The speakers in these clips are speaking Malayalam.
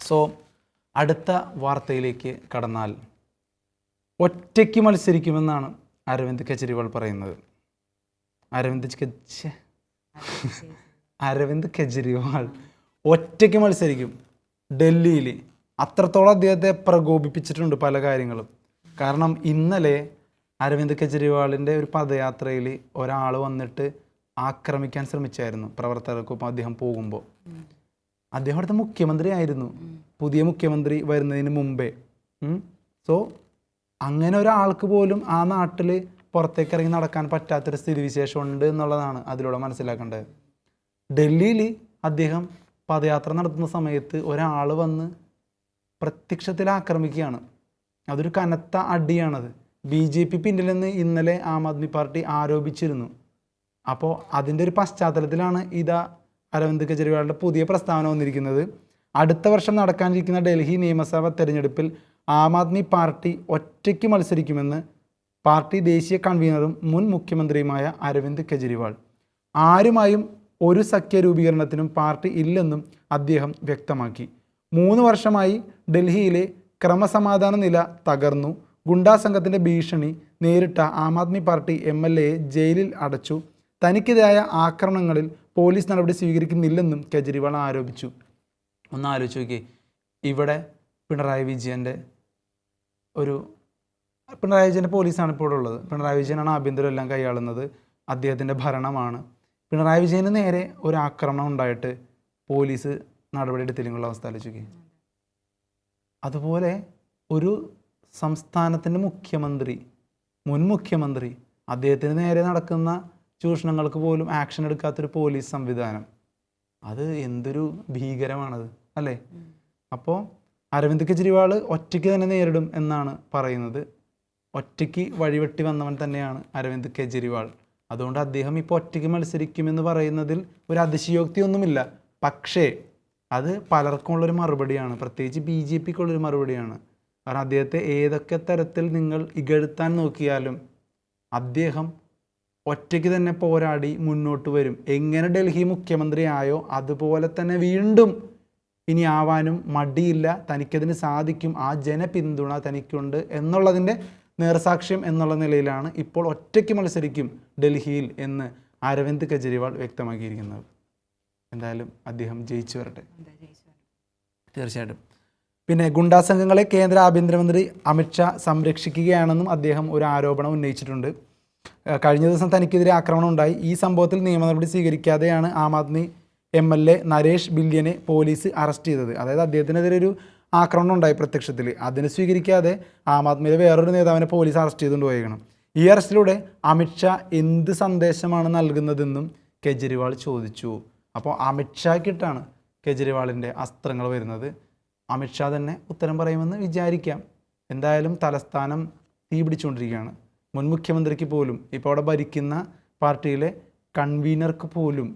സോ അടുത്ത വാർത്തയിലേക്ക് കടന്നാൽ, ഒറ്റയ്ക്ക് മത്സരിക്കുമെന്നാണ് അരവിന്ദ് കെജ്രിവാൾ പറയുന്നത്. അരവിന്ദ് കെജ്രിവാൾ ഒറ്റയ്ക്ക് മത്സരിക്കും ഡൽഹിയിൽ. അത്രത്തോളം അദ്ദേഹത്തെ പ്രകോപിപ്പിച്ചിട്ടുണ്ട് പല കാര്യങ്ങളും. കാരണം ഇന്നലെ അരവിന്ദ് കെജ്രിവാളിൻ്റെ ഒരു പദയാത്രയിൽ ഒരാൾ വന്നിട്ട് ആക്രമിക്കാൻ ശ്രമിച്ചായിരുന്നു പ്രവർത്തകർക്കൊപ്പം അദ്ദേഹം പോകുമ്പോൾ. അദ്ദേഹം അവിടുത്തെ മുഖ്യമന്ത്രി ആയിരുന്നു, പുതിയ മുഖ്യമന്ത്രി വരുന്നതിന് മുമ്പേ. സോ അങ്ങനെ ഒരാൾക്ക് പോലും ആ നാട്ടിൽ പുറത്തേക്ക് ഇറങ്ങി നടക്കാൻ പറ്റാത്തൊരു സ്ഥിതിവിശേഷം ഉണ്ട് എന്നുള്ളതാണ് അതിലൂടെ മനസ്സിലാക്കേണ്ടത്. ഡൽഹിയിൽ അദ്ദേഹം പദയാത്ര നടത്തുന്ന സമയത്ത് ഒരാൾ വന്ന് പ്രത്യക്ഷത്തിൽ ആക്രമിക്കുകയാണ്. അതൊരു കനത്ത അടിയാണത്. BJP പിന്നിലെന്ന് ഇന്നലെ ആം ആദ്മി പാർട്ടി ആരോപിച്ചിരുന്നു. അപ്പോൾ അതിൻ്റെ ഒരു പശ്ചാത്തലത്തിലാണ് ഇതാ അരവിന്ദ് കെജ്രിവാളിൻ്റെ പുതിയ പ്രസ്താവന വന്നിരിക്കുന്നത്. അടുത്ത വർഷം നടക്കാനിരിക്കുന്ന ഡൽഹി നിയമസഭാ തെരഞ്ഞെടുപ്പിൽ ആം ആദ്മി പാർട്ടി ഒറ്റയ്ക്ക് മത്സരിക്കുമെന്ന് പാർട്ടി ദേശീയ കൺവീനറും മുൻ മുഖ്യമന്ത്രിയുമായ അരവിന്ദ് കെജ്രിവാൾ. ആരുമായും ഒരു സഖ്യ രൂപീകരണത്തിനും പാർട്ടി ഇല്ലെന്നും അദ്ദേഹം വ്യക്തമാക്കി. 3 വർഷമായി ഡൽഹിയിലെ ക്രമസമാധാന നില തകർന്നു. ഗുണ്ടാ സംഘത്തിൻ്റെ ഭീഷണി നേരിട്ട ആം ആദ്മി പാർട്ടി MLAയെ ജയിലിൽ അടച്ചു. തനിക്കെതിരായ ആക്രമണങ്ങളിൽ പോലീസ് നടപടി സ്വീകരിക്കുന്നില്ലെന്നും കെജ്രിവാൾ ആരോപിച്ചു. ഒന്ന് ആലോചിച്ച് നോക്കിയേ, ഇവിടെ പിണറായി വിജയൻ്റെ പോലീസാണ് ഇപ്പോൾ ഉള്ളത്. പിണറായി വിജയനാണ് ആഭ്യന്തരം എല്ലാം കൈയാളുന്നത്. അദ്ദേഹത്തിൻ്റെ ഭരണമാണ്. പിണറായി വിജയന് നേരെ ഒരു ആക്രമണം ഉണ്ടായിട്ട് പോലീസ് നടപടി എടുത്തില്ലെന്നുള്ള അവസ്ഥ ആലോചിക്കുക. അതുപോലെ ഒരു സംസ്ഥാനത്തിൻ്റെ മുഖ്യമന്ത്രി, മുൻ മുഖ്യമന്ത്രി, അദ്ദേഹത്തിന് നേരെ നടക്കുന്ന ചൂഷണങ്ങൾക്ക് പോലും ആക്ഷൻ എടുക്കാത്തൊരു പോലീസ് സംവിധാനം, അത് എന്തൊരു ഭീകരമാണത് അല്ലേ? അപ്പോൾ അരവിന്ദ് കെജ്രിവാൾ ഒറ്റയ്ക്ക് തന്നെ നേരിടും എന്നാണ് പറയുന്നത്. ഒറ്റയ്ക്ക് വഴിവെട്ടി വന്നവൻ തന്നെയാണ് അരവിന്ദ് കെജ്രിവാൾ. അതുകൊണ്ട് അദ്ദേഹം ഇപ്പോൾ ഒറ്റയ്ക്ക് മത്സരിക്കുമെന്ന് പറയുന്നതിൽ ഒരു അതിശയോക്തിയൊന്നുമില്ല. പക്ഷേ അത് പലർക്കും ഉള്ളൊരു മറുപടിയാണ്, പ്രത്യേകിച്ച് BJPക്കുള്ളൊരു മറുപടിയാണ്. കാരണം അദ്ദേഹത്തെ ഏതൊക്കെ തരത്തിൽ നിങ്ങൾ ഇകഴ്ത്താൻ നോക്കിയാലും അദ്ദേഹം ഒറ്റയ്ക്ക് തന്നെ പോരാടി മുന്നോട്ട് വരും. എങ്ങനെ ഡൽഹി മുഖ്യമന്ത്രി ആയോ അതുപോലെ തന്നെ വീണ്ടും ഇനി ആവാനും മടിയില്ല. തനിക്കതിന് സാധിക്കും. ആ ജനപിന്തുണ തനിക്കുണ്ട് എന്നുള്ളതിൻ്റെ നേർസാക്ഷ്യം എന്നുള്ള നിലയിലാണ് ഇപ്പോൾ ഒറ്റയ്ക്ക് മത്സരിക്കും ഡൽഹിയിൽ എന്ന് അരവിന്ദ് കെജ്രിവാൾ വ്യക്തമാക്കിയിരിക്കുന്നത്. എന്തായാലും അദ്ദേഹം ജയിച്ചു വരട്ടെ, തീർച്ചയായിട്ടും. പിന്നെ ഗുണ്ടാ സംഘങ്ങളെ കേന്ദ്ര ആഭ്യന്തരമന്ത്രി അമിത്ഷാ സംരക്ഷിക്കുകയാണെന്നും അദ്ദേഹം ഒരു ആരോപണം ഉന്നയിച്ചിട്ടുണ്ട്. കഴിഞ്ഞ ദിവസം തനിക്കെതിരെ ആക്രമണം ഉണ്ടായി. ഈ സംഭവത്തിൽ നിയമ നടപടി സ്വീകരിക്കാതെയാണ് ആം ആദ്മി MLA നരേഷ് ബില്യനെ പോലീസ് അറസ്റ്റ് ചെയ്തത്. അതായത് അദ്ദേഹത്തിനെതിരെ ഒരു ആക്രമണം ഉണ്ടായി പ്രത്യക്ഷത്തിൽ, അതിന് സ്വീകരിക്കാതെ ആം ആദ്മിയിലെ വേറൊരു നേതാവിനെ പോലീസ് അറസ്റ്റ് ചെയ്തുകൊണ്ട് പോയേക്കണം. ഈ അറസ്റ്റിലൂടെ അമിത്ഷാ എന്ത് സന്ദേശമാണ് നൽകുന്നതെന്നും കെജ്രിവാൾ ചോദിച്ചു. അപ്പോൾ അമിത്ഷാക്കിട്ടാണ് കെജ്രിവാളിൻ്റെ അസ്ത്രങ്ങൾ വരുന്നത്. അമിത്ഷാ തന്നെ ഉത്തരം പറയുമെന്ന് വിചാരിക്കാം. എന്തായാലും തലസ്ഥാനം തീ പിടിച്ചുകൊണ്ടിരിക്കുകയാണ്. മുൻ മുഖ്യമന്ത്രിക്ക് പോലും, ഇപ്പോൾ അവിടെ ഭരിക്കുന്ന പാർട്ടിയിലെ കൺവീനർക്ക് പോലും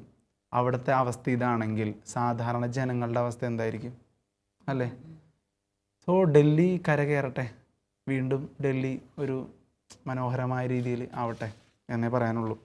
അവിടുത്തെ അവസ്ഥ ഇതാണെങ്കിൽ സാധാരണ ജനങ്ങളുടെ അവസ്ഥ എന്തായിരിക്കും അല്ലേ? സോ ഡൽഹി കരകയറട്ടെ, വീണ്ടും ഡൽഹി ഒരു മനോഹരമായ രീതിയിൽ ആവട്ടെ എന്നേ പറയാനുള്ളൂ.